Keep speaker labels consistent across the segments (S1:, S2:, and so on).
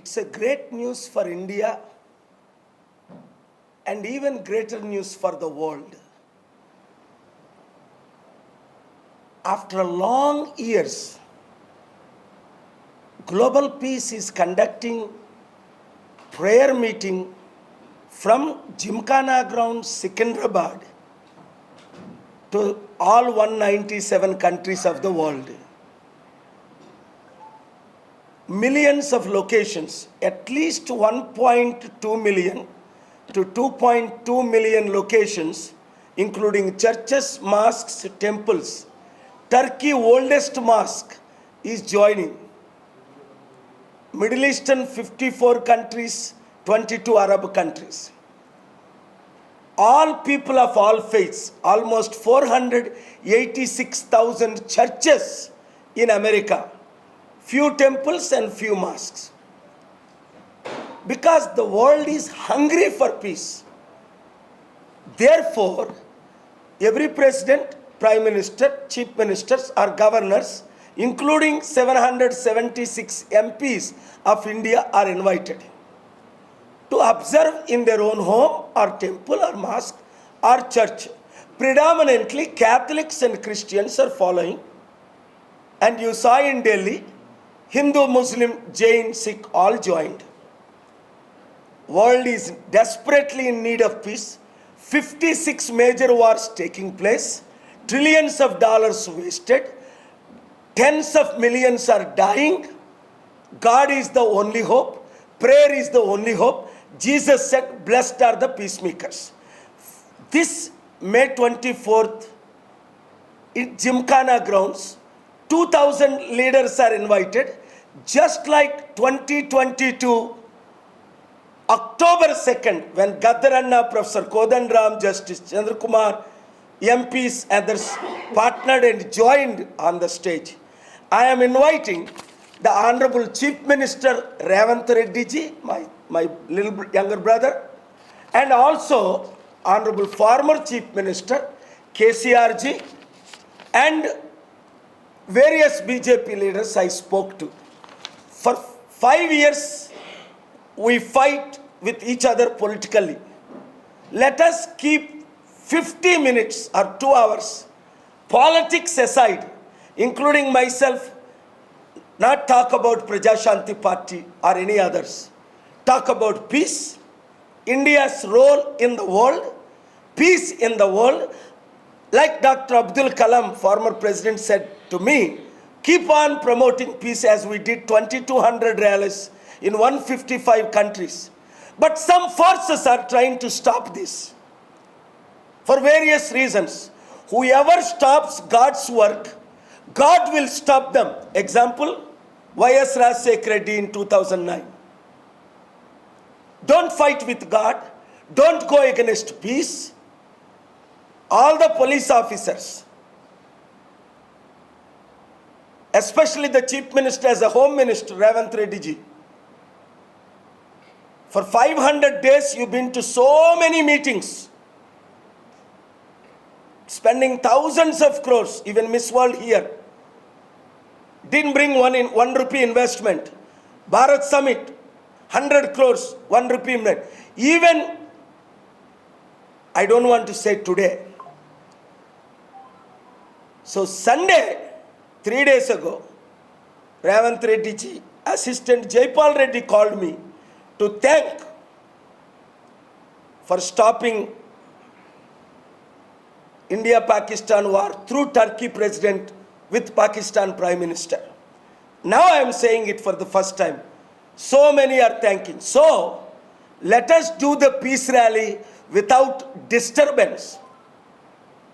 S1: It's a great news for India and even greater news for the world. After long years, Global Peace is conducting prayer meeting from Gymkhana ground Secunderabad to all 197 countries of the world. Millions of locations, at least 1.2 million to 2.2 million locations, including churches, mosques, temples. Turkey oldest mosque is joining. Middle Eastern 54 countries, 22 Arab countries. All people of all faiths, almost 486,000 churches in America. Few temples and few mosques. Because the world is hungry for peace. Therefore, every president, prime minister, chief ministers or governors, including 776 MPs of India are invited to observe in their own home or temple or mosque or church. Predominantly Catholics and Christians are following. And you saw in Delhi, Hindu, Muslim, Jain, Sikh all joined. World is desperately in need of peace. 56 major wars taking place. Trillions of dollars wasted. Tens of millions are dying. God is the only hope. Prayer is the only hope. Jesus said, blessed are the peacemakers. This May 24th, in Gymkhana grounds, 2,000 leaders are invited. Just like 2022, October 2nd, when Gaddaranna, Professor Kodandaram, Justice Chandrakumar, MPs, others partnered and joined on the stage. I am inviting the Honorable Chief Minister Revanth Reddy ji, my little younger brother, and also Honorable former Chief Minister KCR ji, and various BJP leaders I spoke to. For 5 years, we fight with each other politically. Let us keep 50 minutes or 2 hours, politics aside, including myself, not talk about Praja Shanti Party or any others. Talk about peace, India's role in the world, peace in the world. Like Dr. Abdul Kalam, former president, said to me, keep on promoting peace as we did 2,200 rallies in 155 countries. But some forces are trying to stop this for various reasons. Whoever stops God's work, God will stop them. Example, Y.S. Rajshekhar Reddy in 2009. Don't fight with God. Don't go against peace. All the police officers, especially the Chief Minister as a Home Minister, Revanth Reddy ji. For 500 days, you've been to so many meetings, spending thousands of crores, even Miss World here. Didn't bring 1 rupee investment. Bharat Summit, 100 crores, 1 rupee investment. Even, I don't want to say today. So Sunday, 3 days ago, Revanth Reddy ji, Assistant Jaipal Reddy called me to thank for stopping India-Pakistan war through Turkey President with Pakistan Prime Minister. Now I am saying it for the first time. So many are thanking. So let us do the peace rally without disturbance.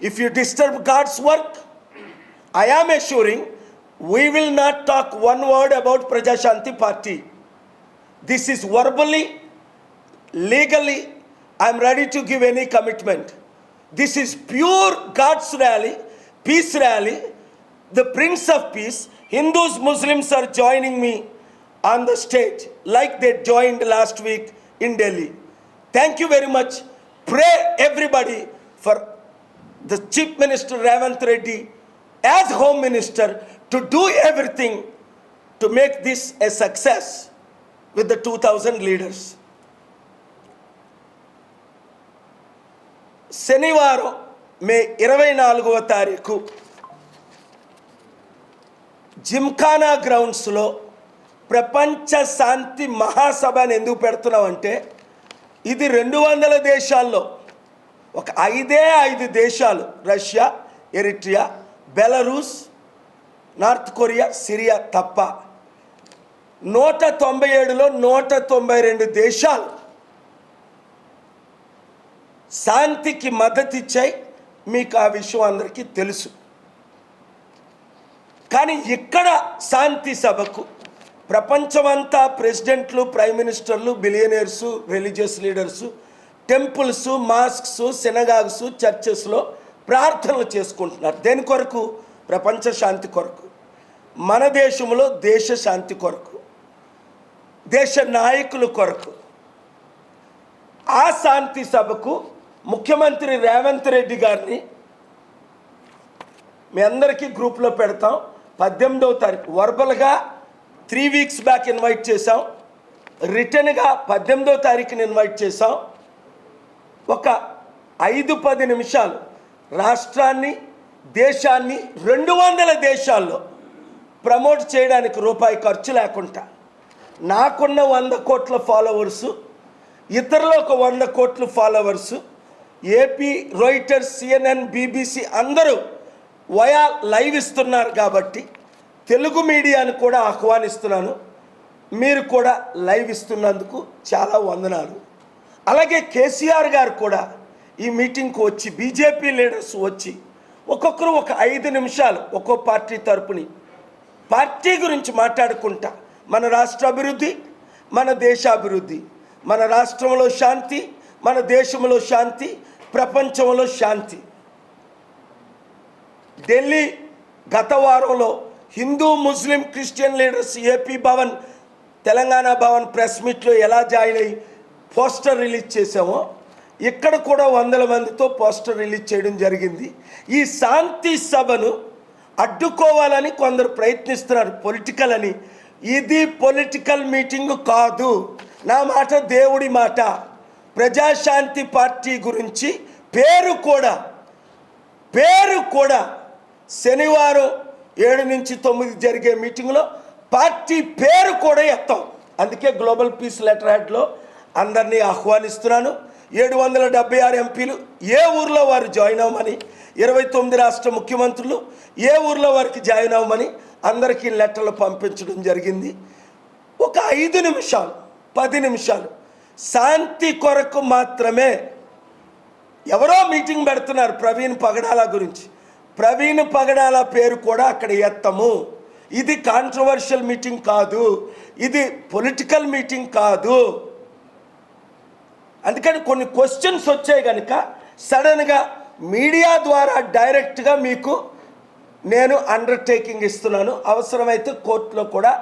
S1: If you disturb God's work, I am assuring we will not talk one word about Praja Shanti Party. This is verbally, legally, I am ready to give any commitment. This is pure God's rally, peace rally, the Prince of Peace. Hindus, Muslims are joining me on the stage like they joined last week in Delhi. Thank you very much. Pray everybody for the Chief Minister Revanth Reddy as Home Minister to do everything to make this a success. with the 2000 leaders. శనివారం మే 24వ తారీఖు జిమ్ఖానా గ్రౌండ్స్లో ప్రపంచ శాంతి మహాసభని ఎందుకు పెడుతున్నామంటే ఇది 200 దేశాల్లో ఒక 5 దేశాలు, Russia, Eritrea, Belarus, north Korea, Syria తప్ప 197లో 192 దేశాలు శాంతికి మద్దతు ఇచ్చాయి. మీకు ఆ విషయం అందరికీ తెలుసు. కానీ ఇక్కడ శాంతి సభకు ప్రపంచమంతా ప్రెసిడెంట్లు, ప్రైమ్ మినిస్టర్లు, బిలియనీర్సు, religious leaders temples, masks, synagogues, చర్చెస్లో ప్రార్థనలు చేసుకుంటున్నారు. దేని కొరకు? ప్రపంచ శాంతి కొరకు, మన దేశంలో దేశ శాంతి కొరకు, దేశ నాయకుల కొరకు. ఆ శాంతి సభకు ముఖ్యమంత్రి రేవంత్ రెడ్డి గారిని మీ అందరికీ గ్రూప్లో పెడతాం. 18వ తారీఖు వర్బల్గా 3 వీక్స్ బ్యాక్ ఇన్వైట్ చేశాం, రిటర్న్గా 18వ తారీఖుని ఇన్వైట్ చేశాం. ఒక 5-10 నిమిషాలు రాష్ట్రాన్ని, దేశాన్ని 200 దేశాల్లో ప్రమోట్ చేయడానికి రూపాయి ఖర్చు లేకుండా నాకున్న 100 కోట్ల ఫాలోవర్సు, ఇతరులు ఒక 100 కోట్ల followers, AP, Reuters, CNN, BBC అందరూ వయా లైవ్ ఇస్తున్నారు. కాబట్టి తెలుగు మీడియాను కూడా ఆహ్వానిస్తున్నాను. మీరు కూడా లైవ్ ఇస్తున్నందుకు చాలా వందనాలు. అలాగే కేసీఆర్ గారు కూడా ఈ మీటింగ్కి వచ్చి, బీజేపీ లీడర్స్ వచ్చి ఒక్కొక్కరు ఒక 5 నిమిషాలు ఒక్కో పార్టీ తరపుని పార్టీ గురించి మాట్లాడుకుంటా మన రాష్ట్ర అభివృద్ధి, మన దేశాభివృద్ధి, మన రాష్ట్రంలో శాంతి, మన దేశంలో శాంతి, ప్రపంచంలో శాంతి. ఢిల్లీ గత వారంలో Hindu, Muslim, Christian leaders AP Bhavan, Telangana Bhavan press మీట్లో ఎలా జాయిన్ అయ్యి పోస్టర్ రిలీజ్ చేసామో ఇక్కడ కూడా 100 మందితో పోస్టర్ రిలీజ్ చేయడం జరిగింది. ఈ శాంతి సభను అడ్డుకోవాలని కొందరు ప్రయత్నిస్తున్నారు, పొలిటికల్ అని. ఇది పొలిటికల్ మీటింగ్ కాదు, నా మాట దేవుడి మాట. ప్రజాశాంతి పార్టీ గురించి పేరు కూడా శనివారం 7 నుంచి 9 జరిగే మీటింగ్లో పార్టీ పేరు కూడా ఎత్తాం. అందుకే గ్లోబల్ పీస్ లెటర్ హెడ్లో అందరినీ ఆహ్వానిస్తున్నాను. 776 ఎంపీలు ఏ ఊర్లో వారు జాయిన్ అవ్వమని, 29 రాష్ట్ర ముఖ్యమంత్రులు ఏ ఊర్లో వారికి జాయిన్ అవ్వమని అందరికీ లెటర్లు పంపించడం జరిగింది. ఒక 5 నిమిషాలు 10 నిమిషాలు శాంతి కొరకు మాత్రమే. ఎవరో మీటింగ్ పెడుతున్నారు ప్రవీణ్ పగడాల గురించి. ప్రవీణ్ పగడాల పేరు కూడా అక్కడ ఎత్తము. ఇది కాంట్రవర్షియల్ మీటింగ్ కాదు, ఇది పొలిటికల్ మీటింగ్ కాదు. అందుకని కొన్ని క్వశ్చన్స్ వచ్చాయి కనుక సడన్గా మీడియా ద్వారా డైరెక్ట్గా మీకు నేను అండర్టేకింగ్ ఇస్తున్నాను. అవసరమైతే కోర్టులో కూడా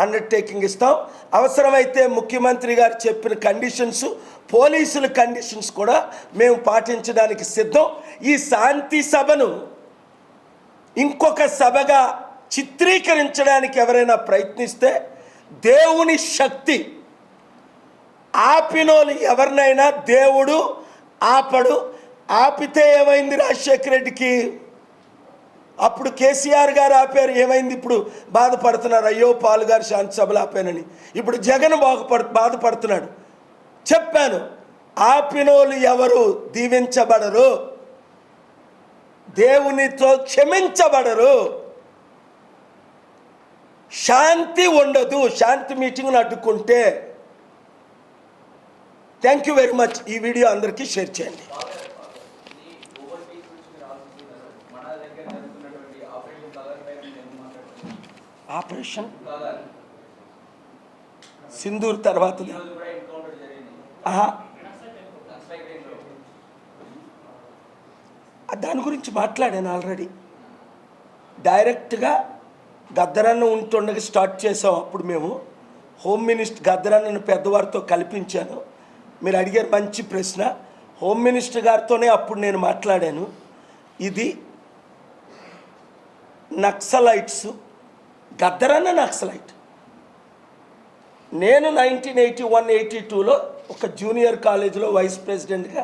S1: అండర్టేకింగ్ ఇస్తాం. అవసరమైతే ముఖ్యమంత్రి గారు చెప్పిన కండిషన్స్, పోలీసుల కండిషన్స్ కూడా మేము పాటించడానికి సిద్ధం. ఈ శాంతి సభను ఇంకొక సభగా చిత్రీకరించడానికి ఎవరైనా ప్రయత్నిస్తే దేవుని శక్తి ఆపినోళ్ళు ఎవరినైనా దేవుడు ఆపడు. ఆపితే ఏమైంది రాజశేఖర రెడ్డికి? అప్పుడు కేసీఆర్ గారు ఆపారు, ఏమైంది? ఇప్పుడు బాధపడుతున్నారు, అయ్యో పాలు గారు శాంతి సభలు ఆపానని. ఇప్పుడు జగన్ బాధపడుతున్నాడు. చెప్పాను, ఆపినోళ్ళు ఎవరు దీవించబడరు, దేవునితో క్షమించబడరు, శాంతి ఉండదు. శాంతి మీటింగ్ను అడ్డుకుంటే. Thank you very much. ఈ వీడియో అందరికీ షేర్ చేయండి. ఆపరేషన్ సింధూర్ తర్వాత దాని గురించి మాట్లాడాను ఆల్రెడీ. డైరెక్ట్గా గద్దరన్న ఉంటుండగా స్టార్ట్ చేసాం. అప్పుడు మేము హోమ్ మినిస్టర్ గద్దరన్నను పెద్దవారితో కల్పించాను. మీరు అడిగారు మంచి ప్రశ్న. హోమ్ మినిస్టర్ గారితోనే అప్పుడు నేను మాట్లాడాను. ఇది నక్సలైట్స్, గద్దరన్న నక్సలైట్, నేను 1981-82లో ఒక జూనియర్ కాలేజీలో వైస్ ప్రెసిడెంట్గా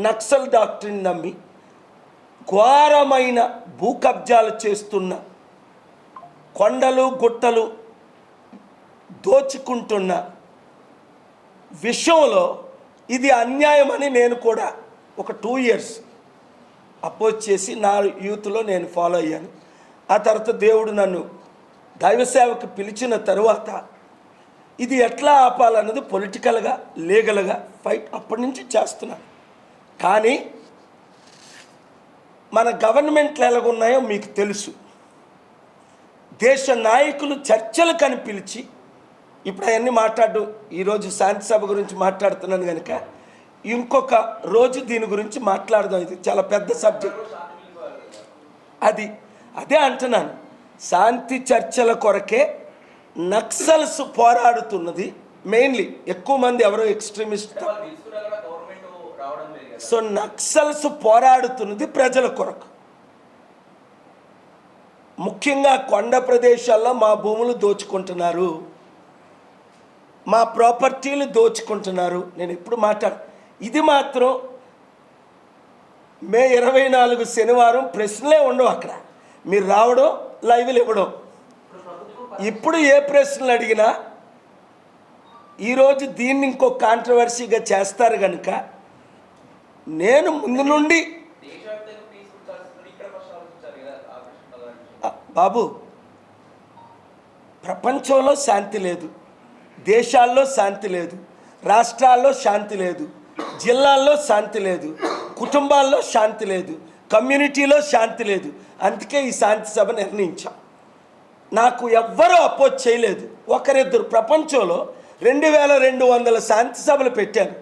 S1: నక్సల్ డాక్టరీని నమ్మి ఘోరమైన భూ కబ్జాలు చేస్తున్న, కొండలు గుట్టలు దోచుకుంటున్న విషయంలో ఇది అన్యాయమని నేను కూడా ఒక 2 years అపోజ్ చేసి నా యూత్లో నేను ఫాలో అయ్యాను. ఆ తర్వాత దేవుడు నన్ను దైవ సేవకు పిలిచిన తరువాత ఇది ఎట్లా ఆపాలన్నది పొలిటికల్గా లీగల్గా ఫైట్ అప్పటి నుంచి చేస్తున్నాను. కానీ మన గవర్నమెంట్లు ఎలాగున్నాయో మీకు తెలుసు. దేశ నాయకులు చర్చలు కని పిలిచి, ఇప్పుడు అవన్నీ మాట్లాడు, ఈరోజు శాంతి సభ గురించి మాట్లాడుతున్నాను కనుక ఇంకొక రోజు దీని గురించి మాట్లాడదాం. ఇది చాలా పెద్ద సబ్జెక్ట్. అదే అంటున్నాను, శాంతి చర్చల కొరకే నక్సల్స్ పోరాడుతున్నది. మెయిన్లీ ఎక్కువ మంది ఎవరో ఎక్స్ట్రీమిస్ట్. సో నక్సల్స్ పోరాడుతున్నది ప్రజల కొరకు. ముఖ్యంగా కొండ ప్రదేశాల్లో మా భూములు దోచుకుంటున్నారు, మా ప్రాపర్టీలు దోచుకుంటున్నారు. నేను ఎప్పుడు ఇది మాత్రం మే 24 శనివారం ప్రశ్నలే ఉండవు అక్కడ. మీరు రావడం, లైవ్లు ఇవ్వడం. ఇప్పుడు ఏ ప్రశ్నలు అడిగినా ఈరోజు దీన్ని ఇంకో కాంట్రవర్సీగా చేస్తారు కనుక నేను ముందు నుండి బాబు, ప్రపంచంలో శాంతి లేదు, దేశాల్లో శాంతి లేదు, రాష్ట్రాల్లో శాంతి లేదు, జిల్లాల్లో శాంతి లేదు, కుటుంబాల్లో శాంతి లేదు, కమ్యూనిటీలో శాంతి లేదు. అందుకే ఈ శాంతి సభ నిర్ణయించాం. నాకు ఎవ్వరూ అపోజ్ చేయలేదు. ఒకరిద్దరు ప్రపంచంలో 2200 శాంతి సభలు పెట్టాను.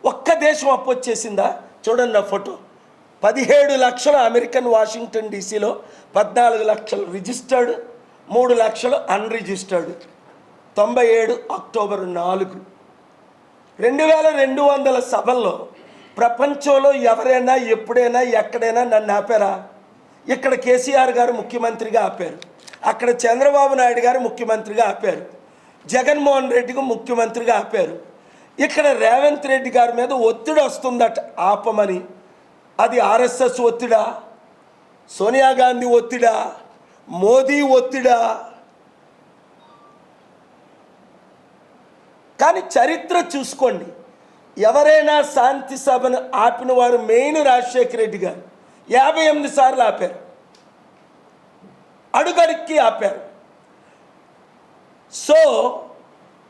S1: ఒక్క దేశం అపోజ్ చేసిందా? చూడండి నా ఫోటో. 17 లక్షలు అమెరికన్ వాషింగ్టన్ డీసీలో, 14 లక్షలు రిజిస్టర్డ్, 3 లక్షలు అన్రిజిస్టర్డ్. 97 అక్టోబర్ 4. 2200 సభల్లో ప్రపంచంలో ఎవరైనా ఎప్పుడైనా ఎక్కడైనా నన్ను ఆపారా? ఇక్కడ కేసీఆర్ గారు ముఖ్యమంత్రిగా ఆపారు, అక్కడ చంద్రబాబు నాయుడు గారు ముఖ్యమంత్రిగా ఆపారు, జగన్మోహన్ రెడ్డికి ముఖ్యమంత్రిగా ఆపారు. ఇక్కడ రేవంత్ రెడ్డి గారి మీద ఒత్తిడి వస్తుందట ఆపమని. అది ఆర్ఎస్ఎస్ ఒత్తిడా, సోనియా గాంధీ ఒత్తిడా, మోదీ ఒత్తిడా? కానీ చరిత్ర చూసుకోండి, ఎవరైనా శాంతి సభను ఆపిన వారు మెయిన్ రాజశేఖర రెడ్డి గారు 58 సార్లు ఆపారు, అడుగడుక్కి ఆపారు. సో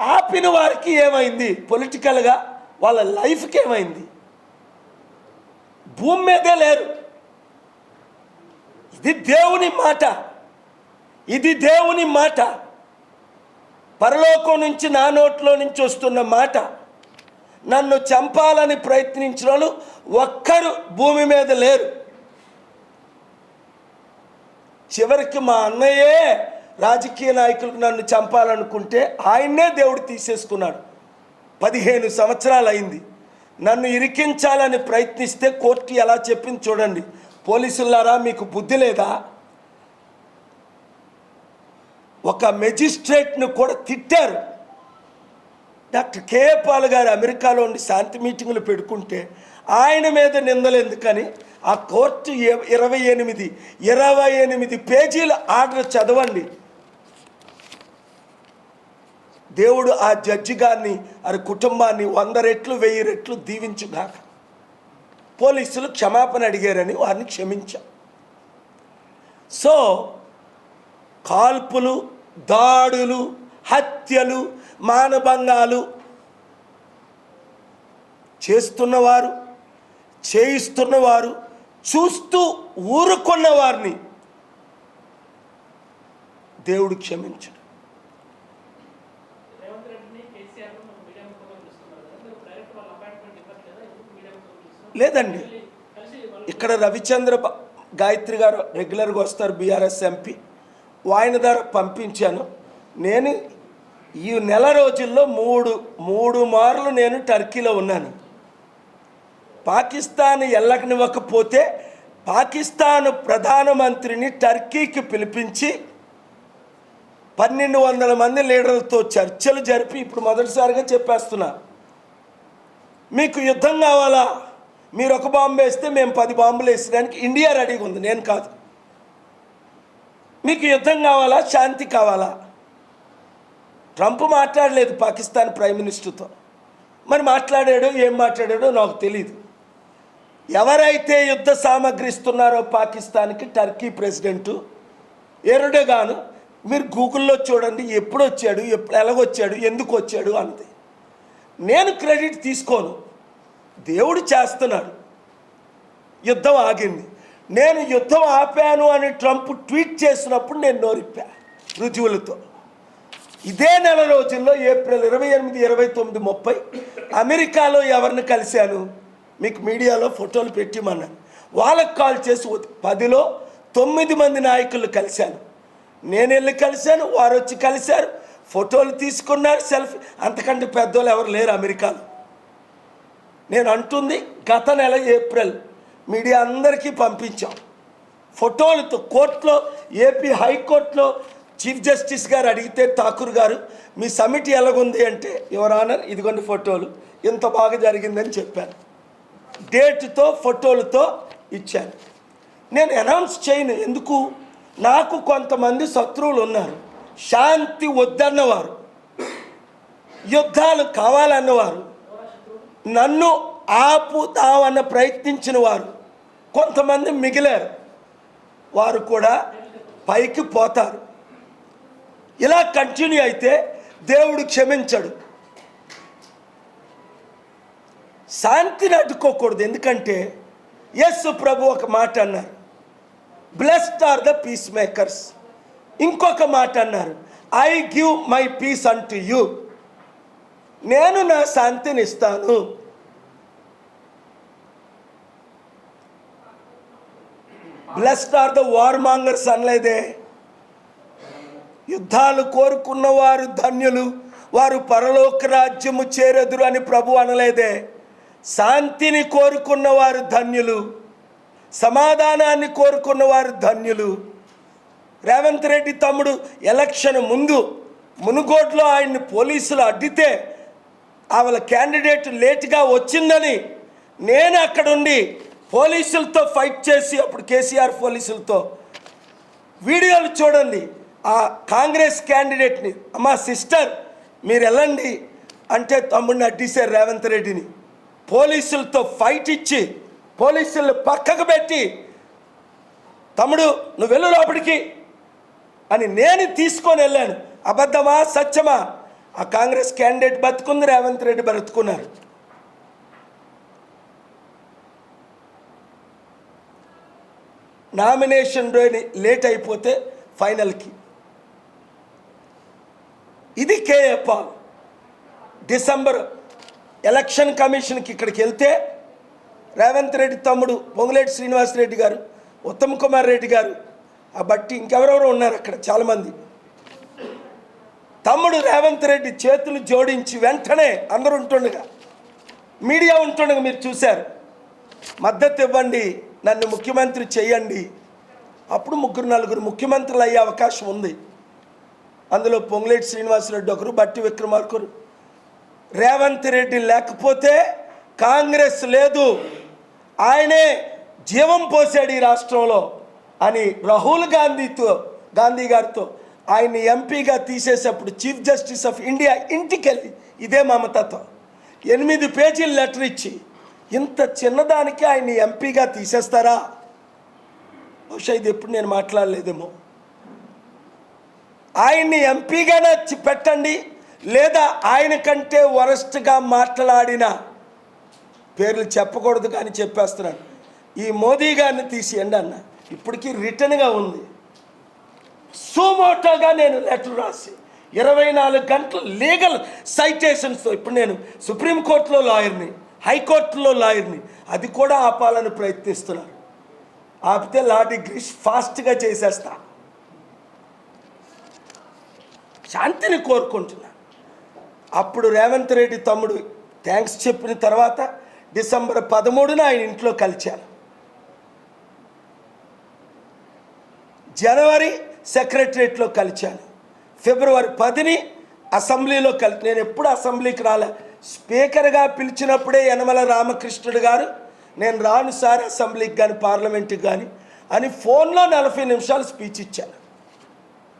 S1: ఆపిన వారికి ఏమైంది? పొలిటికల్గా వాళ్ళ లైఫ్కి ఏమైంది? భూమి మీదే లేరు. ఇది దేవుని మాట, ఇది దేవుని మాట. పరలోకం నుంచి నా నోట్లో నుంచి వస్తున్న మాట. నన్ను చంపాలని ప్రయత్నించిన వాళ్ళు ఒక్కరు భూమి మీద లేరు. చివరికి మా అన్నయ్యే రాజకీయ నాయకులకు నన్ను చంపాలనుకుంటే ఆయన్నే దేవుడు తీసేసుకున్నాడు. 15 సంవత్సరాలు అయింది. నన్ను ఇరికించాలని ప్రయత్నిస్తే కోర్టు ఎలా చెప్పింది చూడండి. పోలీసులారా, మీకు బుద్ధి లేదా? ఒక మెజిస్ట్రేట్ను కూడా తిట్టారు. డాక్టర్ కేఏ పాల్ గారు అమెరికాలో ఉండి శాంతి మీటింగులు పెట్టుకుంటే ఆయన మీద నిందలు ఎందుకని ఆ కోర్టు 28 పేజీల ఆర్డర్ చదవండి. దేవుడు ఆ జడ్జి గారిని, వారి కుటుంబాన్ని 100 రెట్లు 1000 రెట్లు దీవించుగాక. పోలీసులు క్షమాపణ అడిగారని వారిని క్షమించాం. సో కాల్పులు, దాడులు, హత్యలు, మానభంగాలు చేస్తున్నవారు, చేయిస్తున్నవారు, చూస్తూ ఊరుకున్న వారిని దేవుడు క్షమించడు. లేదండి, ఇక్కడ రవిచంద్ర గాయత్రి గారు రెగ్యులర్గా వస్తారు, బీఆర్ఎస్ ఎంపీ. ఆయన ద్వారా పంపించాను. నేను ఈ నెల రోజుల్లో మూడు మార్లు నేను టర్కీలో ఉన్నాను. పాకిస్తాన్ వెళ్ళకనివ్వకపోతే పాకిస్తాన్ ప్రధానమంత్రిని టర్కీకి పిలిపించి 1200 మంది లీడర్లతో చర్చలు జరిపి ఇప్పుడు మొదటిసారిగా చెప్పేస్తున్నా, మీకు యుద్ధం కావాలా, మీరు ఒక బాంబు వేస్తే మేము 10 బాంబులు వేసడానికి ఇండియా రెడీగా ఉంది, నేను కాదు. మీకు యుద్ధం కావాలా, శాంతి కావాలా? ట్రంప్ మాట్లాడలేదు పాకిస్తాన్ ప్రైమ్ మినిస్టర్తో. మరి మాట్లాడాడో ఏం మాట్లాడాడో నాకు తెలియదు. ఎవరైతే యుద్ధ సామగ్రి ఇస్తున్నారో పాకిస్తాన్కి టర్కీ ప్రెసిడెంటు ఎర్డోగాన్, మీరు గూగుల్లో చూడండి, ఎప్పుడు వచ్చాడు, ఎలాగొచ్చాడు, ఎందుకు వచ్చాడు అంతే. నేను క్రెడిట్ తీసుకోను, దేవుడు చేస్తున్నాడు. యుద్ధం ఆగింది. నేను యుద్ధం ఆపాను అని ట్రంప్ ట్వీట్ చేసినప్పుడు నేను నోరిప్పా రుజువులతో. ఇదే నెల రోజుల్లో ఏప్రిల్ 28, 29, 30 అమెరికాలో ఎవరిని కలిశాను, మీకు మీడియాలో ఫోటోలు పెట్టిమన్నాను. వాళ్ళకి కాల్ చేసి 10లో 9 మంది నాయకులు కలిశాను. నేను వెళ్ళి కలిశాను, వారు వచ్చి కలిశారు, ఫోటోలు తీసుకున్నారు, సెల్ఫీ. అంతకంటే పెద్దోళ్ళు ఎవరు లేరు అమెరికాలో. నేను అంటుంది గత నెల ఏప్రిల్ మీడియా అందరికీ పంపించాం ఫోటోలతో. కోర్టులో, ఏపీ హైకోర్టులో చీఫ్ జస్టిస్ గారు అడిగితే, ఠాకూర్ గారు మీ సమిట్ ఎలాగుంది అంటే, యువర్ ఆనర్ ఇదిగోండి ఫోటోలు, ఇంత బాగా జరిగిందని చెప్పాను. డేట్తో ఫోటోలతో ఇచ్చాను. నేను అనౌన్స్ చేయను, ఎందుకు? నాకు కొంతమంది శత్రువులు ఉన్నారు. శాంతి వద్దన్నవారు, యుద్ధాలు కావాలన్నవారు, నన్ను ఆపుతామన్న ప్రయత్నించిన వారు కొంతమంది మిగిలారు. వారు కూడా పైకి పోతారు. ఇలా కంటిన్యూ అయితే దేవుడు క్షమించడు. శాంతిని అడ్డుకోకూడదు. ఎందుకంటే యేసు ప్రభు ఒక మాట అన్నారు, blessed are the peace makers. ఇంకొక మాట అన్నారు, I give my peace unto you. నేను నా శాంతిని ఇస్తాను. Blessed are the war mongers అనలేదే. యుద్ధాలు కోరుకున్నవారు ధన్యులు, వారు పరలోక రాజ్యము చేరెదురు అని ప్రభు అనలేదే. శాంతిని కోరుకున్నవారు ధన్యులు, సమాధానాన్ని కోరుకున్నవారు ధన్యులు. రేవంత్ రెడ్డి తమ్ముడు ఎలక్షన్ ముందు మునుగోడ్లో ఆయన్ని పోలీసులు అడ్డితే, వాళ్ళ క్యాండిడేట్ లేట్గా వచ్చిందని నేను అక్కడుండి పోలీసులతో ఫైట్ చేసి, అప్పుడు కేసీఆర్ పోలీసులతో వీడియోలు చూడండి. ఆ కాంగ్రెస్ క్యాండిడేట్ని, అమ్మా సిస్టర్ మీరు వెళ్ళండి అంటే తమ్ముడిని అడ్డేశారు రేవంత్ రెడ్డిని. పోలీసులతో ఫైట్ ఇచ్చి పోలీసులు పక్కకు పెట్టి, తమ్ముడు నువ్వు వెళ్ళు లోపలికి అని నేను తీసుకొని వెళ్ళాను. అబద్ధమా సత్యమా? ఆ కాంగ్రెస్ క్యాండిడేట్ బతుకుంది, రేవంత్ రెడ్డి బ్రతుకున్నారు. నామినేషన్ లేట్ అయిపోతే ఫైనల్కి. ఇది కేఏ పాల్. డిసెంబర్ ఎలక్షన్ కమిషన్కి ఇక్కడికి వెళ్తే రేవంత్ రెడ్డి తమ్ముడు పొంగులేటి శ్రీనివాసరెడ్డి గారు, ఉత్తమ్ కుమార్ రెడ్డి గారు, ఆ బట్టి ఇంకెవరెవరో ఉన్నారు అక్కడ చాలామంది. తమ్ముడు రేవంత్ రెడ్డి చేతులు జోడించి వెంటనే అందరూ ఉంటుండగా, మీడియా ఉంటుండగా మీరు చూశారు, మద్దతు ఇవ్వండి, నన్ను ముఖ్యమంత్రి చేయండి. అప్పుడు 3-4 ముఖ్యమంత్రులు అయ్యే అవకాశం ఉంది. అందులో పొంగులేటి శ్రీనివాసరెడ్డి ఒకరు, బట్టి విక్రమార్కరు. రేవంత్ రెడ్డి లేకపోతే కాంగ్రెస్ లేదు, ఆయనే జీవం పోసాడు ఈ రాష్ట్రంలో అని రాహుల్ గాంధీ గారితో ఆయన్ని ఎంపీగా తీసేసేప్పుడు చీఫ్ జస్టిస్ ఆఫ్ ఇండియా ఇంటికి వెళ్ళి ఇదే మమతతో 8 పేజీలు లెటర్ ఇచ్చి, ఇంత చిన్నదానికి ఆయన్ని ఎంపీగా తీసేస్తారా? బహుశా ఇది ఎప్పుడు నేను మాట్లాడలేదేమో. ఆయన్ని ఎంపీగా పెట్టండి, లేదా ఆయన కంటే వరస్ట్గా మాట్లాడిన పేర్లు చెప్పకూడదు కానీ చెప్పేస్తున్నాను, ఈ మోదీ గారిని తీసేయండి అన్న. ఇప్పటికీ రిటర్న్గా ఉంది. సుమోటోగా నేను లెటర్ రాసి 24 గంటలు లీగల్ సైటేషన్స్తో, ఇప్పుడు నేను సుప్రీంకోర్టులో లాయర్ని, హైకోర్టులో లాయర్ని, అది కూడా ఆపాలని ప్రయత్నిస్తున్నారు. ఆపితే లా డిగ్రీస్ ఫాస్ట్గా చేసేస్తా. శాంతిని కోరుకుంటున్నా. అప్పుడు రేవంత్ రెడ్డి తమ్ముడు థ్యాంక్స్ చెప్పిన తర్వాత డిసెంబర్ 13న ఆయన ఇంట్లో కలిశాను. జనవరి సెక్రటరియట్లో కలిశాను. ఫిబ్రవరి 10ని అసెంబ్లీలో నేను ఎప్పుడు అసెంబ్లీకి రాలే. స్పీకర్గా పిలిచినప్పుడే యనమల రామకృష్ణుడు గారు నేను రాను సార్ అసెంబ్లీకి కానీ పార్లమెంట్కి కానీ అని ఫోన్లో 40 నిమిషాలు స్పీచ్ ఇచ్చాను.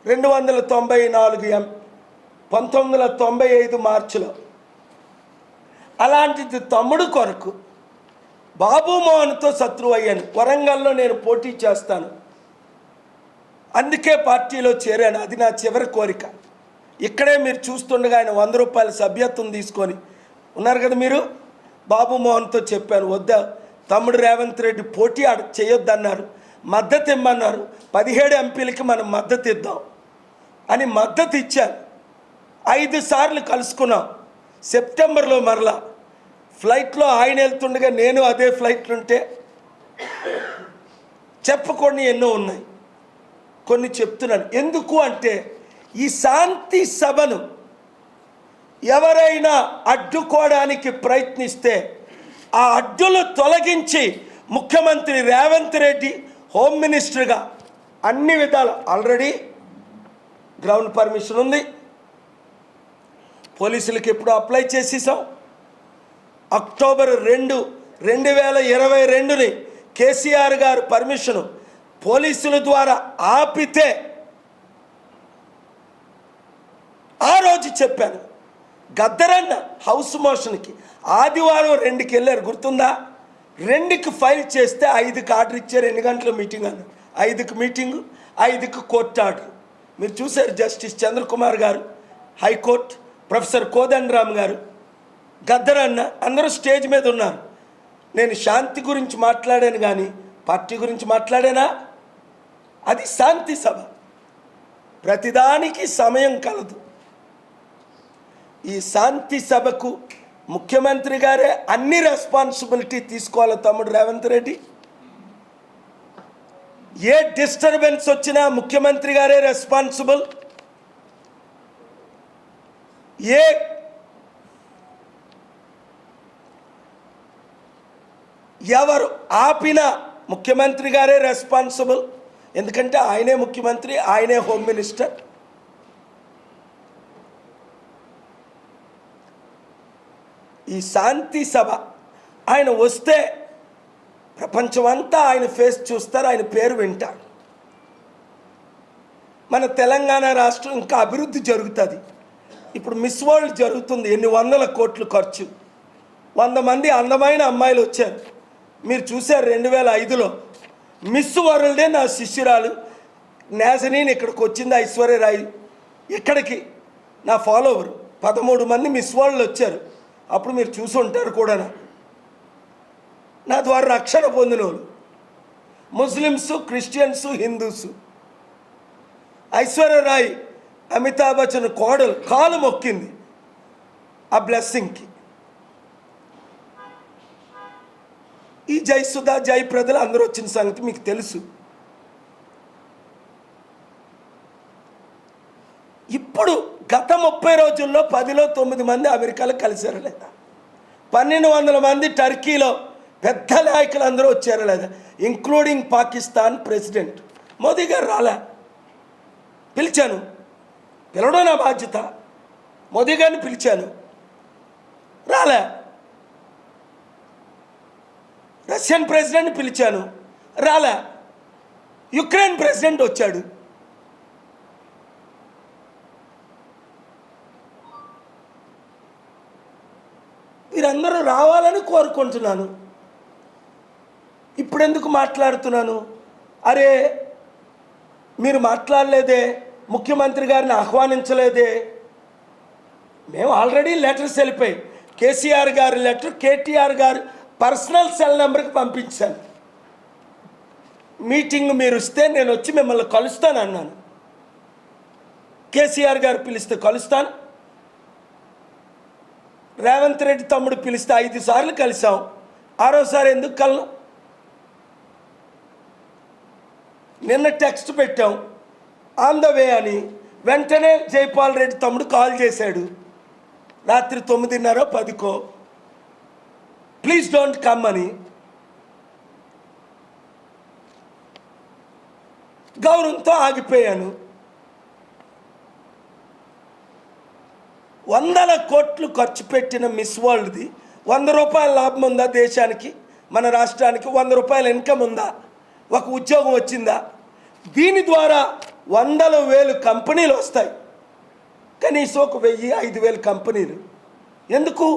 S1: 294 1995 మార్చిలో. అలాంటిది తమ్ముడు కొరకు బాబు మోహన్తో శత్రువు అయ్యాను. వరంగల్లో నేను పోటీ చేస్తాను, అందుకే పార్టీలో చేరాను. అది నా చివరి కోరిక. ఇక్కడే మీరు చూస్తుండగా ఆయన 100 రూపాయల సభ్యత్వం తీసుకొని ఉన్నారు కదా మీరు. బాబు మోహన్తో చెప్పాను, వద్దా తమ్ముడు రేవంత్ రెడ్డి పోటీ చేయొద్దన్నారు, మద్దతు ఇమ్మన్నారు. 17 ఎంపీలకి మనం మద్దతు ఇద్దాం అని మద్దతు ఇచ్చాను. 5 సార్లు కలుసుకున్నాం. సెప్టెంబర్లో మరలా ఫ్లైట్లో ఆయన వెళ్తుండగా నేను అదే ఫ్లైట్లో ఉంటే చెప్పకుండా ఎన్నో ఉన్నాయి, కొన్ని చెప్తున్నాను. ఎందుకు అంటే ఈ శాంతి సభను ఎవరైనా అడ్డుకోవడానికి ప్రయత్నిస్తే ఆ అడ్డులు తొలగించి ముఖ్యమంత్రి రేవంత్ రెడ్డి హోమ్ మినిస్టర్గా అన్ని విధాలు ఆల్రెడీ గ్రౌండ్ పర్మిషన్ ఉంది. పోలీసులకి ఎప్పుడు అప్లై చేసేసాం. అక్టోబర్ 2, 2022ని కేసీఆర్ గారు పర్మిషను పోలీసుల ద్వారా ఆపితే ఆ రోజు చెప్పాను, గద్దరన్న హౌస్ మోషన్కి ఆదివారం 2కి వెళ్ళారు, గుర్తుందా? 2కి ఫైల్ చేస్తే 5కి ఆర్డర్ ఇచ్చారు. 2 గంటల మీటింగ్ అన్న, 5కి మీటింగు, 5కి కోర్టు ఆర్డర్. మీరు చూశారు. జస్టిస్ చంద్రకుమార్ గారు హైకోర్టు, ప్రొఫెసర్ కోదండరామ్ గారు, గద్దరన్న అందరూ స్టేజ్ మీద ఉన్నారు. నేను శాంతి గురించి మాట్లాడాను కానీ పార్టీ గురించి మాట్లాడానా? అది శాంతి సభ. ప్రతిదానికి సమయం కలదు. ఈ శాంతి సభకు ముఖ్యమంత్రి గారే అన్ని రెస్పాన్సిబిలిటీ తీసుకోవాలి. తమ్ముడు రేవంత్ రెడ్డి ఏ డిస్టర్బెన్స్ వచ్చినా ముఖ్యమంత్రి గారే రెస్పాన్సిబుల్. ఎవరు ఆపినా ముఖ్యమంత్రి గారే రెస్పాన్సిబుల్. ఎందుకంటే ఆయనే ముఖ్యమంత్రి, ఆయనే హోమ్ మినిస్టర్. ఈ శాంతి సభ ఆయన వస్తే ప్రపంచమంతా ఆయన ఫేస్ చూస్తారు, ఆయన పేరు వింటారు. మన తెలంగాణ రాష్ట్రం ఇంకా అభివృద్ధి జరుగుతుంది. ఇప్పుడు మిస్ వరల్డ్ జరుగుతుంది, ఎన్ని వందల కోట్లు ఖర్చు, 100 మంది అందమైన అమ్మాయిలు వచ్చారు. మీరు చూశారు 2005లో మిస్ వరల్డే నా శిష్యురాలు నేజనీన్ ఇక్కడికి వచ్చింది, ఐశ్వర్యరాయ్ ఇక్కడికి నా ఫాలోవర్. 13 మంది మిస్ వరల్డ్ వచ్చారు. అప్పుడు మీరు చూసి ఉంటారు కూడా. నా ద్వారా రక్షణ పొందిన వాళ్ళు Muslims, Christians, Hindus. Aishwarya Rai Amitabh Bachchan కోడలు కాలు మొక్కింది ఆ బ్లెస్సింగ్కి. ఈ జయసుధా, జయప్రదలు అందరూ వచ్చిన సంగతి మీకు తెలుసు. ఇప్పుడు గత 30 రోజుల్లో 10లో 9 మంది అమెరికాలో కలిశారు లేదా? 1200 మంది టర్కీలో పెద్ద నాయకులు అందరూ వచ్చారు లేదా? ఇంక్లూడింగ్ పాకిస్తాన్ ప్రెసిడెంట్ మోదీ గారు రాలే. పిలిచాను, పిలవడం నా బాధ్యత. మోదీ గారిని పిలిచాను, రాలే. రష్యన్ ప్రెసిడెంట్ పిలిచాను, రాలే. యుక్రెయిన్ ప్రెసిడెంట్ వచ్చాడు. మీరందరూ రావాలని కోరుకుంటున్నాను. ఇప్పుడెందుకు మాట్లాడుతున్నాను? అరే మీరు మాట్లాడలేదే, ముఖ్యమంత్రి గారిని ఆహ్వానించలేదే. మేము ఆల్రెడీ లెటర్స్ వెళ్ళిపోయి కేసీఆర్ గారి లెటర్ కేటీఆర్ గారు పర్సనల్ సెల్ నెంబర్కి పంపించాను. మీటింగ్ మీరు ఇస్తే నేను వచ్చి మిమ్మల్ని కలుస్తాను అన్నాను. కేసీఆర్ గారు పిలిస్తే కలుస్తాను. రేవంత్ రెడ్డి తమ్ముడు పిలిస్తే 5 సార్లు కలిసాం. 6వసారి ఎందుకు కలను? నిన్న టెక్స్ట్ పెట్టాం ఆన్ ద వే అని. వెంటనే జైపాల్ రెడ్డి తమ్ముడు కాల్ చేశాడు రాత్రి 9:30, 10కో, ప్లీజ్ డోంట్ కమ్ అని. గౌరవంతో ఆగిపోయాను. వందల కోట్లు ఖర్చు పెట్టిన మిస్ వరల్డ్ది 100 రూపాయల లాభం ఉందా దేశానికి, మన రాష్ట్రానికి 100 రూపాయల ఇన్కమ్ ఉందా, ఒక ఉద్యోగం వచ్చిందా? దీని ద్వారా 100,000 కంపెనీలు వస్తాయి, కనీసం ఒక 1000-5000 కంపెనీలు. ఎందుకు?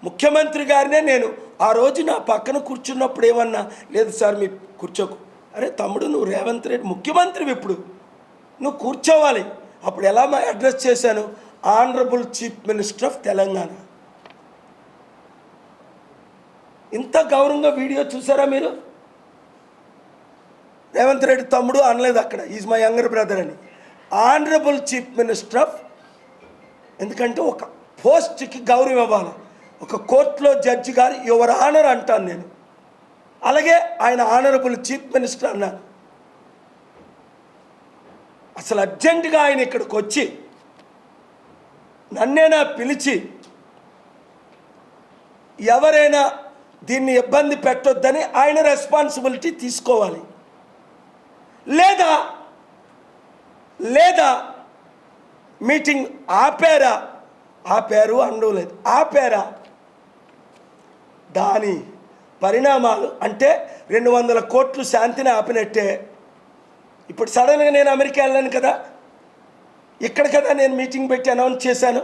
S1: ముఖ్యమంత్రి గారినే నేను ఆ రోజు నా పక్కన కూర్చున్నప్పుడు ఏమన్నా, లేదు సార్ మీ కూర్చోకు. అరే తమ్ముడు, నువ్వు రేవంత్ రెడ్డి ముఖ్యమంత్రివి, ఇప్పుడు నువ్వు కూర్చోవాలి. అప్పుడు ఎలా అడ్రస్ చేశాను? Honourable chief minister of Telangana. ఇంత గౌరవంగా వీడియో చూసారా మీరు? రేవంత్ రెడ్డి తమ్ముడు అనలేదు అక్కడ, ఈజ్ మై యంగర్ బ్రదర్ అని. ఆనరబుల్ చీఫ్ మినిస్టర్ ఆఫ్, ఎందుకంటే ఒక పోస్ట్కి గౌరవం ఇవ్వాలి. ఒక కోర్టులో జడ్జి గారు యువర్ ఆనర్ అంటాను నేను, అలాగే ఆయన ఆనరబుల్ చీఫ్ మినిస్టర్ అన్నాను. అసలు అర్జెంటుగా ఆయన ఇక్కడికి వచ్చి నన్నేనా పిలిచి ఎవరైనా దీన్ని ఇబ్బంది పెట్టొద్దని ఆయన రెస్పాన్సిబిలిటీ తీసుకోవాలి. లేదా మీటింగ్ ఆపారు అనడం లేదు, ఆపారా? దాని పరిణామాలు అంటే 200 కోట్లు శాంతిని ఆపినట్టే. ఇప్పుడు సడన్గా నేను అమెరికా వెళ్ళాను కదా, ఇక్కడ కదా నేను మీటింగ్ పెట్టి అనౌన్స్ చేశాను.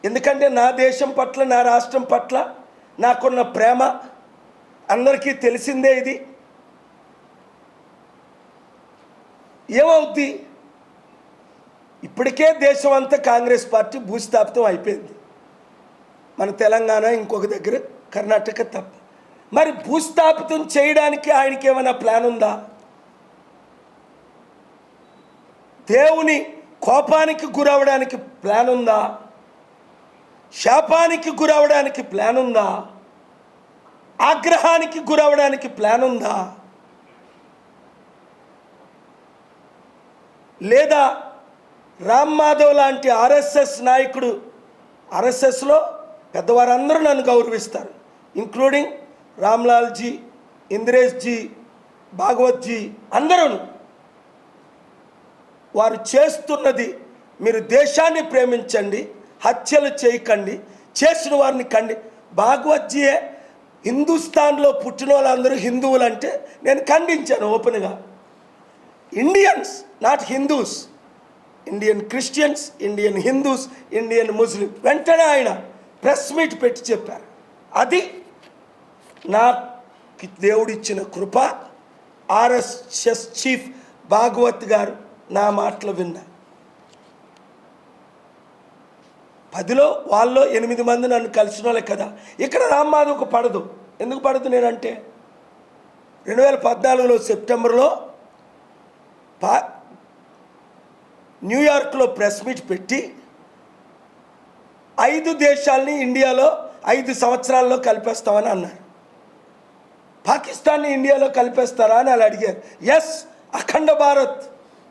S1: ఎందుకంటే నా దేశం పట్ల, నా రాష్ట్రం పట్ల నాకున్న ప్రేమ అందరికీ తెలిసిందే. ఇది ఏమవుద్ది? ఇప్పటికే దేశం అంతా కాంగ్రెస్ పార్టీ భూస్థాపితం అయిపోయింది. మన తెలంగాణ, ఇంకొక దగ్గర కర్ణాటక తప్ప. మరి భూస్థాపితం చేయడానికి ఆయనకి ఏమైనా ప్లాన్ ఉందా? దేవుని కోపానికి గురవడానికి ప్లాన్ ఉందా? శాపానికి గురవడానికి ప్లాన్ ఉందా? ఆగ్రహానికి గురవడానికి ప్లాన్ ఉందా? లేదా రామ్ మాధవ్ లాంటి ఆర్ఎస్ఎస్ నాయకుడు, ఆర్ఎస్ఎస్లో పెద్దవారందరూ నన్ను గౌరవిస్తారు, ఇంక్లూడింగ్ రామ్లాల్జీ, ఇంద్రేష్జీ, భాగవత్జీ, అందరూ. వారు చేస్తున్నది, మీరు దేశాన్ని ప్రేమించండి, హత్యలు చేయకండి, చేసిన వారిని కండి. భాగవత్జీయే హిందుస్థాన్లో పుట్టిన వాళ్ళందరూ హిందువులు అంటే నేను ఖండించాను ఓపెన్గా. Indians, not Hindus. Indian Christians, Indian Hindus, Indian ముస్లిం. వెంటనే ఆయన ప్రెస్ మీట్ పెట్టి చెప్పారు. అది నాకు దేవుడిచ్చిన కృప. ఆర్ఎస్ఎస్ చీఫ్ భాగవత్ గారు నా మాటలు విన్నా. 10లో వాళ్ళలో 8 మంది నన్ను కలిసిన వాళ్ళే కదా. ఇక్కడ రామ్ మాధవ్కు పడదు. ఎందుకు పడదు నేనంటే, 2014లో సెప్టెంబర్లో న్యూయార్క్లో ప్రెస్ మీట్ పెట్టి 5 దేశాలని ఇండియాలో 5 సంవత్సరాల్లో కలిపేస్తామని అన్నారు. పాకిస్తాన్ని ఇండియాలో కలిపేస్తారా అని వాళ్ళు అడిగారు. ఎస్, అఖండ భారత్,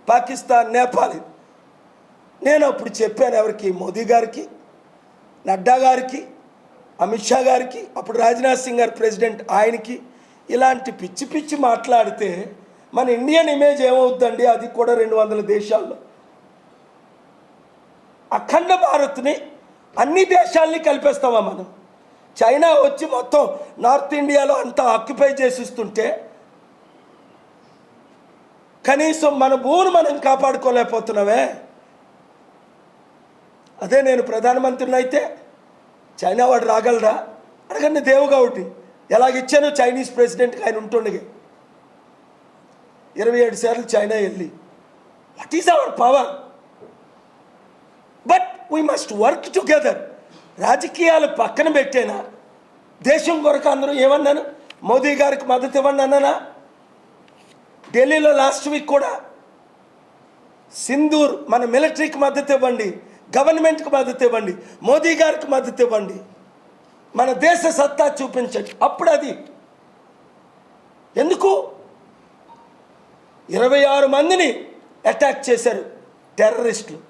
S1: పాకిస్తాన్, నేపాల్. నేను అప్పుడు చెప్పాను ఎవరికి? మోదీ గారికి, నడ్డా గారికి, అమిత్ షా గారికి, అప్పుడు రాజ్నాథ్ సింగ్ గారు ప్రెసిడెంట్, ఆయనకి. ఇలాంటి పిచ్చి పిచ్చి మాట్లాడితే మన ఇండియన్ ఇమేజ్ ఏమవుద్దండి? అది కూడా 200 దేశాల్లో. అఖండ భారత్ని అన్ని దేశాలని కలిపేస్తామా మనం? చైనా వచ్చి మొత్తం నార్త్ ఇండియాలో అంతా ఆక్యుపై చేసిస్తుంటే కనీసం మన భూమిని మనం కాపాడుకోలేకపోతున్నామే. అదే నేను ప్రధానమంత్రిని అయితే చైనా వాడు రాగలరా? అడగండి దేవగౌటి. ఎలాగిచ్చాను చైనీస్ ప్రెసిడెంట్కి ఆయన ఉంటుండగా 27 సార్లు చైనా వెళ్ళి. What is our power? But we must work together. రాజకీయాలు పక్కన పెట్టేనా, దేశం కొరకు అందరూ ఏమన్నాను? మోదీ గారికి మద్దతు ఇవ్వండి అన్నానా? ఢిల్లీలో లాస్ట్ వీక్ కూడా సింధూర్, మన మిలిటరీకి మద్దతు ఇవ్వండి, గవర్నమెంట్కి మద్దతు ఇవ్వండి, మోదీ గారికి మద్దతు ఇవ్వండి, మన దేశ సత్తా చూపించండి. అప్పుడు అది ఎందుకు 26 మందిని అటాక్ చేశారు టెర్రరిస్టులు.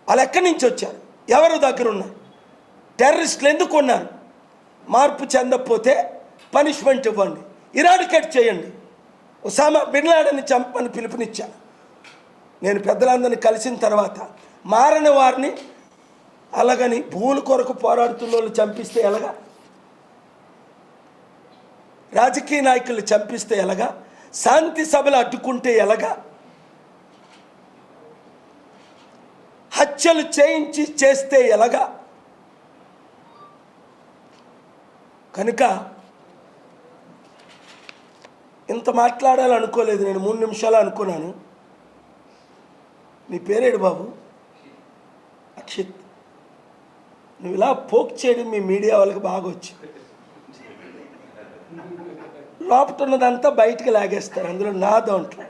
S1: వాళ్ళు ఎక్కడి నుంచి వచ్చారు? ఎవరు దగ్గర ఉన్నారు? టెర్రరిస్టులు ఎందుకు ఉన్నారు? మార్పు చెందకపోతే పనిష్మెంట్ ఇవ్వండి, ఇరాడికేట్ చేయండి. ఉసామా బిన్ లాడెన్ని చంపని పిలుపునిచ్చాను నేను పెద్దలందరినీ కలిసిన తర్వాత. మారని వారిని అలాగని భూముల కొరకు పోరాడుతున్న వాళ్ళు చంపిస్తే ఎలాగా? రాజకీయ నాయకులు చంపిస్తే ఎలాగా? శాంతి సభలు అడ్డుకుంటే ఎలాగా? హత్యలు చేస్తే ఎలాగా? కనుక ఇంత మాట్లాడాలనుకోలేదు నేను. 3 నిమిషాలు అనుకున్నాను. నీ పేరేడు బాబు? అక్షిత్. నువ్వు ఇలా పోక్ చేయడం మీ మీడియా వాళ్ళకి బాగా వచ్చి లోపట ఉన్నదంతా బయటికి లాగేస్తారు. అందులో నా దాంట్లో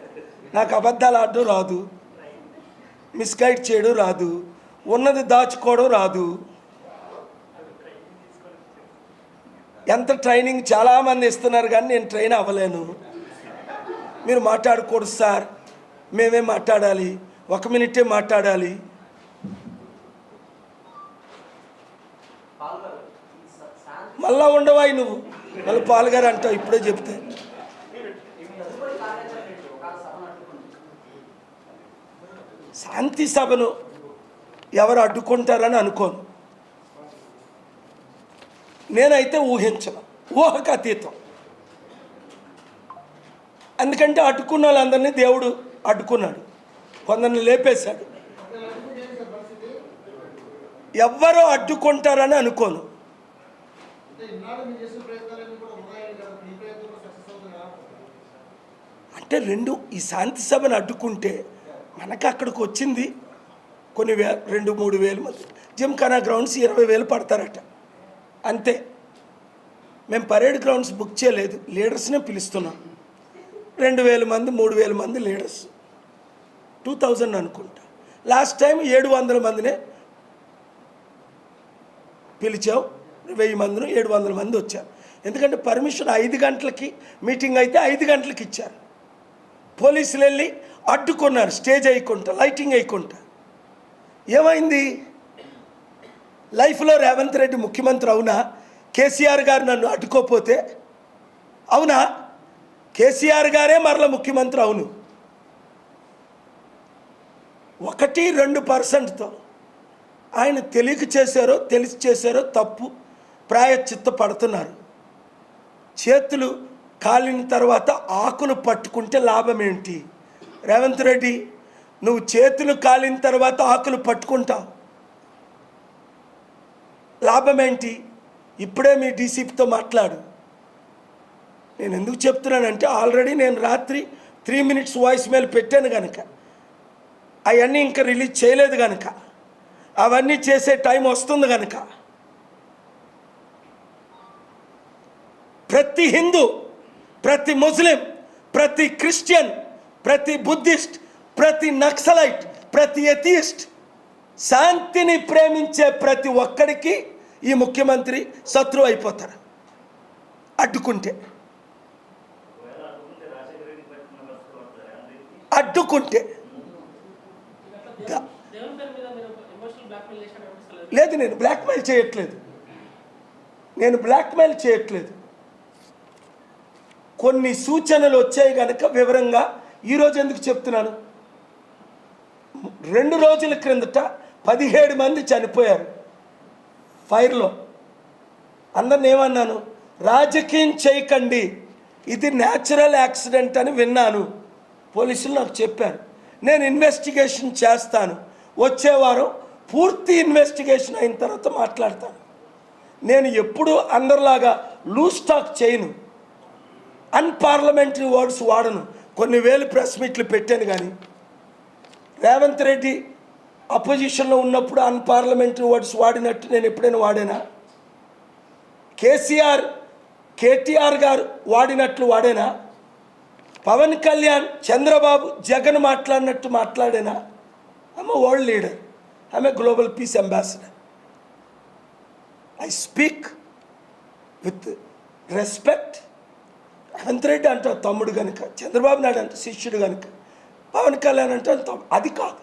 S1: నాకు అబద్ధాలు ఆడడం రాదు, మిస్గైడ్ చేయడం రాదు, ఉన్నది దాచుకోవడం రాదు. ఎంత ట్రైనింగ్ చాలామంది ఇస్తున్నారు కానీ నేను ట్రైన్ అవ్వలేను. మీరు మాట్లాడకూడదు సార్, మేమే మాట్లాడాలి, 1 మినిటే మాట్లాడాలి. మళ్ళా ఉండవాయి నువ్వు, మళ్ళీ పాల్గారు అంటావు ఇప్పుడే చెప్తే. శాంతి సభను ఎవరు అడ్డుకుంటారని అనుకోను. నేనైతే ఊహించను, ఊహకు అతీతం. ఎందుకంటే అడ్డుకున్న వాళ్ళందరినీ దేవుడు అడ్డుకున్నాడు, కొందరిని లేపేశాడు. ఎవ్వరూ అడ్డుకుంటారని అనుకోను. అంటే ఈ శాంతి సభను అడ్డుకుంటే మనకు అక్కడికి వచ్చింది కొన్ని 2-3 వేల మంది. జిమ్ఖానా గ్రౌండ్స్ 20,000 పడతారట అంతే. మేము పరేడ్ గ్రౌండ్స్ బుక్ చేయలేదు, లీడర్స్నే పిలుస్తున్నాం. 2,000 మంది 3,000 మంది లీడర్స్, 2000 అనుకుంటా. లాస్ట్ టైం 700 మందినే పిలిచావు, 1000 మందిని 700 మంది వచ్చారు. ఎందుకంటే పర్మిషన్ 5 గంటలకి మీటింగ్ అయితే 5 గంటలకి ఇచ్చారు. పోలీసులు వెళ్ళి అడ్డుకున్నారు, స్టేజ్ వేయకుండా, లైటింగ్ వేయకుండా. ఏమైంది? లైఫ్లో రేవంత్ రెడ్డి ముఖ్యమంత్రి అవునా? కేసీఆర్ గారు నన్ను అడ్డుకోపోతే అవునా? కేసీఆర్ గారే మరల ముఖ్యమంత్రి అవును. 1-2%తో ఆయన తెలియక చేశారో తెలిసి చేశారో తప్పు, ప్రాయశ్చిత్త పడుతున్నారు. చేతులు కాలిన తర్వాత ఆకులు పట్టుకుంటే లాభం ఏంటి? రేవంత్ రెడ్డి, నువ్వు చేతులు కాలిన తర్వాత ఆకులు పట్టుకుంటావు, లాభం ఏంటి? ఇప్పుడే మీ డీసీపీతో మాట్లాడు. నేను ఎందుకు చెప్తున్నానంటే ఆల్రెడీ నేను రాత్రి 3 మినిట్స్ వాయిస్ మెయిల్ పెట్టాను కనుక, అవన్నీ ఇంకా రిలీజ్ చేయలేదు కనుక, అవన్నీ చేసే టైం వస్తుంది కనుక, ప్రతి హిందూ, ప్రతి ముస్లిం, ప్రతి క్రిస్టియన్, ప్రతి బుద్ధిస్ట్, ప్రతి నక్సలైట్, ప్రతి ఎథియిస్ట్, శాంతిని ప్రేమించే ప్రతి ఒక్కడికి ఈ ముఖ్యమంత్రి శత్రువు అయిపోతారు అడ్డుకుంటే. లేదు, నేను బ్లాక్మెయిల్ చేయట్లేదు. కొన్ని సూచనలు వచ్చాయి కనుక వివరంగా ఈరోజు ఎందుకు చెప్తున్నాను. 2 రోజుల క్రిందట 17 మంది చనిపోయారు ఫైర్లో. అందరిని ఏమన్నాను? రాజకీయం చేయకండి, ఇది న్యాచురల్ యాక్సిడెంట్ అని విన్నాను. పోలీసులు నాకు చెప్పారు. నేను ఇన్వెస్టిగేషన్ చేస్తాను, వచ్చే వారం పూర్తి ఇన్వెస్టిగేషన్ అయిన తర్వాత మాట్లాడతాను. నేను ఎప్పుడూ అందరిలాగా లూజ్ టాక్ చేయను, అన్పార్లమెంటరీ వర్డ్స్ వాడను. కొన్ని వేలు ప్రెస్ మీట్లు పెట్టాను కానీ రేవంత్ రెడ్డి అపోజిషన్లో ఉన్నప్పుడు అన్పార్లమెంటరీ వర్డ్స్ వాడినట్టు నేను ఎప్పుడైనా వాడానా? కేటీఆర్ గారు వాడినట్లు వాడేనా? పవన్ కళ్యాణ్, చంద్రబాబు, జగన్ మాట్లాడినట్టు మాట్లాడేనా? I'm a world leader, I'm a global peace ambassador. I speak with respect. Revanth Reddy అంటే తమ్ముడు కనుక, చంద్రబాబు నాయుడు అంటే శిష్యుడు కనుక, పవన్ కళ్యాణ్ అంటే అది కాదు.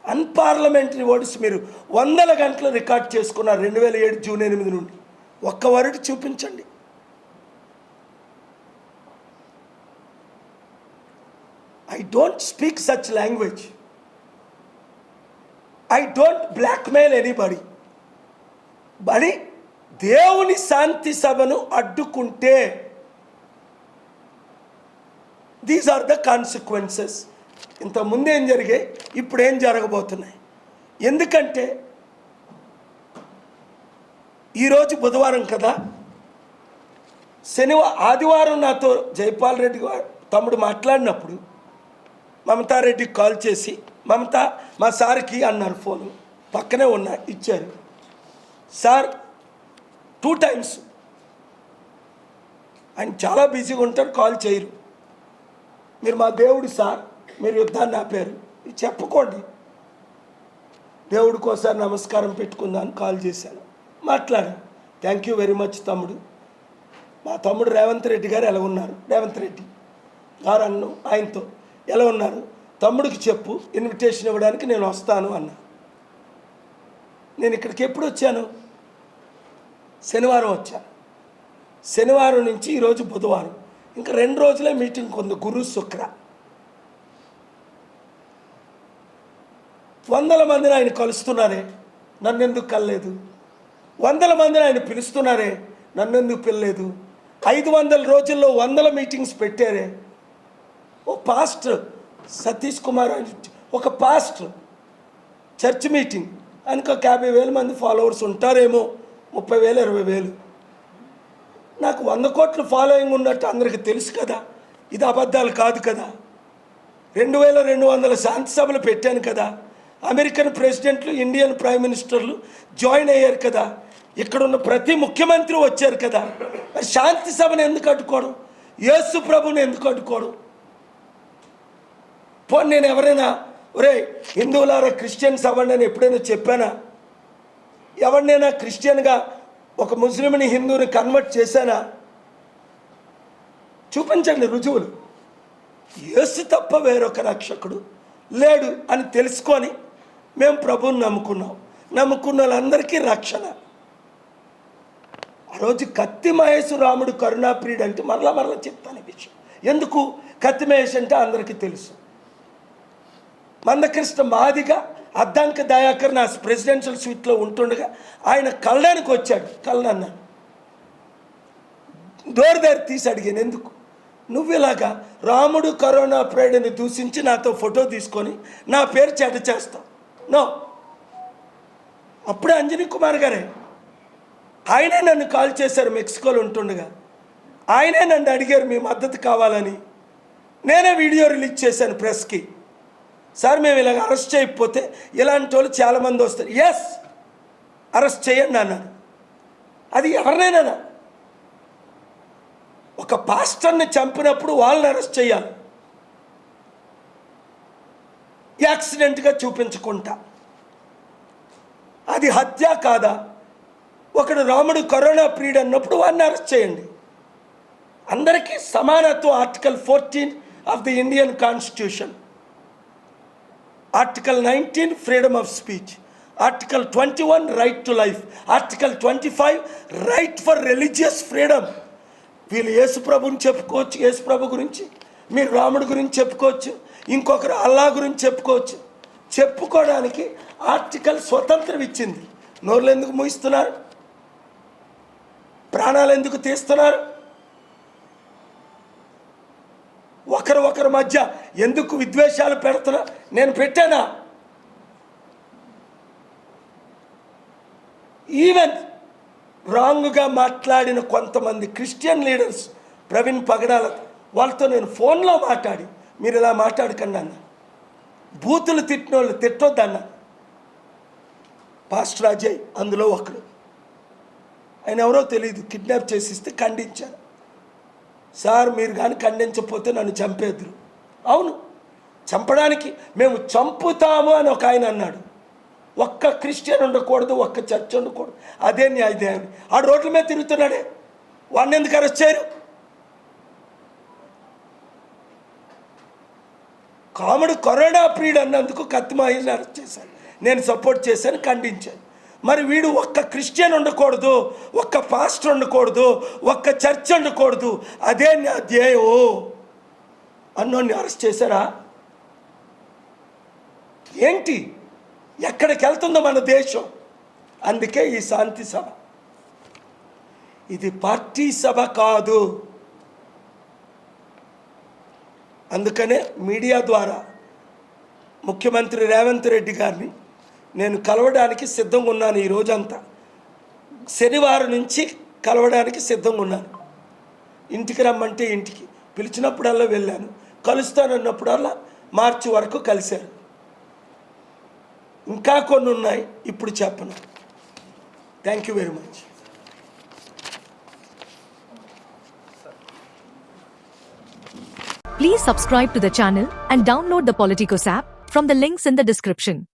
S1: అన్పార్లమెంటరీ వర్డ్స్ మీరు 100 గంటలు రికార్డ్ చేసుకున్నారు 2007 జూన్ 8 నుండి. ఒక్క వర్డ్ చూపించండి. I don't speak such language. I don't blackmail anybody. మరి దేవుని శాంతి సభను అడ్డుకుంటే దీస్ ఆర్ ద కాన్సిక్వెన్సెస్. ఇంతకుముందు ఏం జరిగాయి, ఇప్పుడు ఏం జరగబోతున్నాయి. ఎందుకంటే ఈరోజు బుధవారం కదా, ఆదివారం నాతో జైపాల్ రెడ్డి తమ్ముడు మాట్లాడినప్పుడు మమతారెడ్డికి కాల్ చేసి, మమత మా సార్కి అన్నారు, ఫోను పక్కనే ఉన్నా ఇచ్చారు. సార్ 2 times ఆయన చాలా బిజీగా ఉంటారు, కాల్ చేయరు. మీరు మా దేవుడు సార్, మీరు యుద్ధాన్ని ఆపారు, చెప్పుకోండి, దేవుడికోసారి నమస్కారం పెట్టుకుందామని కాల్ చేశాను, మాట్లాడాను. థ్యాంక్ యూ వెరీ మచ్ తమ్ముడు. మా తమ్ముడు రేవంత్ రెడ్డి గారు ఎలా ఉన్నారు, రేవంత్ రెడ్డి గారు అన్ను ఆయనతో ఎలా ఉన్నారు, తమ్ముడికి చెప్పు ఇన్విటేషన్ ఇవ్వడానికి నేను వస్తాను అన్నా. నేను ఇక్కడికి ఎప్పుడు వచ్చాను, శనివారం వచ్చాను. శనివారం నుంచి ఈరోజు బుధవారం, ఇంకా 2 రోజులే మీటింగ్ ఉంది, గురు శుక్ర. 100 మందిని ఆయన కలుస్తున్నారే, నన్ను ఎందుకు కలలేదు. 100 మందిని ఆయన పిలుస్తున్నారే, నన్ను ఎందుకు పిలలేదు. 500 రోజుల్లో 100 మీటింగ్స్ పెట్టారే. ఓ పాస్టర్ సతీష్ కుమార్ అని ఒక పాస్టర్ చర్చ్ మీటింగ్ ఆయనకు 50,000 మంది ఫాలోవర్స్ ఉంటారేమో, 30,000 20,000. నాకు 100 కోట్ల ఫాలోయింగ్ ఉన్నట్టు అందరికీ తెలుసు కదా, ఇది అబద్ధాలు కాదు కదా. 2200 శాంతి సభలు పెట్టాను కదా, అమెరికన్ ప్రెసిడెంట్లు, ఇండియన్ ప్రైమ్ మినిస్టర్లు జాయిన్ అయ్యారు కదా, ఇక్కడున్న ప్రతి ముఖ్యమంత్రి వచ్చారు కదా. శాంతి సభను ఎందుకు అడ్డుకోవడం, యేసు ప్రభుని ఎందుకు అడ్డుకోవడం. పోనీ నేను ఎవరైనా ఒరే హిందువులారా క్రిస్టియన్ సభని నేను ఎప్పుడైనా చెప్పానా, ఎవరినైనా క్రిస్టియన్గా ఒక ముస్లింని హిందువుని కన్వర్ట్ చేశానా, చూపించండి రుజువులు. యేసు తప్ప వేరొక రక్షకుడు లేడు అని తెలుసుకొని మేము ప్రభువుని నమ్ముకున్నాం, నమ్ముకున్న వాళ్ళందరికీ రక్షణ. ఆ రోజు కత్తి మహేష్ రాముడు కరుణాప్రియుడు అంటే మరలా చెప్తాను ఈ విషయం. ఎందుకు కత్తి మహేష్ అంటే అందరికీ తెలుసు. మందకృష్ణ మాదిగా అద్దంక దయాకర్ నా ప్రెసిడెన్షియల్ స్వీట్లో ఉంటుండగా ఆయన కళ్ళడానికి వచ్చాడు, కళ్ళనన్నాను. డోర్ దగ్గర తీసి అడిగాను, ఎందుకు నువ్వు ఇలాగా రాముడు కరోనా ప్రైడ్ని దూషించి నాతో ఫోటో తీసుకొని నా పేరు చెడ్డ చేస్తావు. నో, అప్పుడే అంజనీ కుమార్ గారే ఆయనే నన్ను కాల్ చేశారు, మెక్సికోలో ఉంటుండగా ఆయనే నన్ను అడిగారు మీ మద్దతు కావాలని. నేనే వీడియో రిలీజ్ చేశాను ప్రెస్కి. సార్ మేము ఇలాగ అరెస్ట్ చేయకపోతే ఇలాంటి వాళ్ళు చాలామంది వస్తారు, ఎస్ అరెస్ట్ చేయండి అన్నాను. అది ఎవరినైనా ఒక పాస్టర్ని చంపినప్పుడు వాళ్ళని అరెస్ట్ చేయాలి, యాక్సిడెంట్గా చూపించుకుంటా. అది హత్య కాదా? ఒకడు రాముడు కరోనా ప్రియుడు అన్నప్పుడు వాడిని అరెస్ట్ చేయండి. అందరికీ సమానత్వం. Article 14 of the Indian constitution, article 19 freedom of speech, article 21 right to life, article 25 right for religious freedom. వీళ్ళు యేసుప్రభుని చెప్పుకోవచ్చు, యేసుప్రభు గురించి, మీరు రాముడి గురించి చెప్పుకోవచ్చు, ఇంకొకరు అల్లా గురించి చెప్పుకోవచ్చు. చెప్పుకోవడానికి ఆర్టికల్ స్వతంత్రం ఇచ్చింది. నోర్లు ఎందుకు మూయిస్తున్నారు, ప్రాణాలు ఎందుకు తీస్తున్నారు, ఒకరి మధ్య ఎందుకు విద్వేషాలు పెడుతున్నా? నేను పెట్టానా? ఈవెన్ రాంగ్గా మాట్లాడిన కొంతమంది క్రిస్టియన్ లీడర్స్, ప్రవీణ్ పగడాల, వాళ్ళతో నేను ఫోన్లో మాట్లాడి మీరు ఇలా మాట్లాడకండి అన్న, బూతులు తిట్టిన వాళ్ళు తిట్టొద్దన్న. పాస్టర్ అజయ్ అందులో ఒకడు, ఆయన ఎవరో తెలియదు, కిడ్నాప్ చేసిస్తే ఖండించారు. సార్ మీరు కానీ ఖండించకపోతే నన్ను చంపేద్దరు. అవును, చంపడానికి మేము చంపుతాము అని ఒక ఆయన అన్నాడు. ఒక్క క్రిస్టియన్ ఉండకూడదు, ఒక్క చర్చ్ ఉండకూడదు, అదే న్యాయదేవుని. ఆ రోడ్ల మీద తిరుగుతున్నాడే, వాడిని ఎందుకు అరెస్ట్ చేయరు? కాముడు కరోనా ప్రియుడు అన్నందుకు కత్తి మహేష్ని అరెస్ట్ చేశాను, నేను సపోర్ట్ చేశాను, ఖండించాను. మరి వీడు ఒక్క క్రిస్టియన్ ఉండకూడదు, ఒక్క పాస్టర్ ఉండకూడదు, ఒక్క చర్చ్ ఉండకూడదు, అదే ధ్యేయం అన్నోడిని అరెస్ట్ చేశారా ఏంటి? ఎక్కడికి వెళ్తుందో మన దేశం. అందుకే ఈ శాంతి సభ. ఇది పార్టీ సభ కాదు. అందుకనే మీడియా ద్వారా ముఖ్యమంత్రి రేవంత్ రెడ్డి గారిని నేను కలవడానికి సిద్ధంగా ఉన్నాను. ఈ రోజంతా శనివారం నుంచి కలవడానికి సిద్ధంగా ఉన్నాను. ఇంటికి రమ్మంటే ఇంటికి పిలిచినప్పుడల్లా వెళ్ళాను. కలుస్తానన్నప్పుడల్లా మార్చి వరకు కలిశారు. ఇంకా కొన్ని ఉన్నాయి, ఇప్పుడు చెప్పను. Thank you very much.
S2: Please subscribe to the channel and download the Politicos app from the links in the description.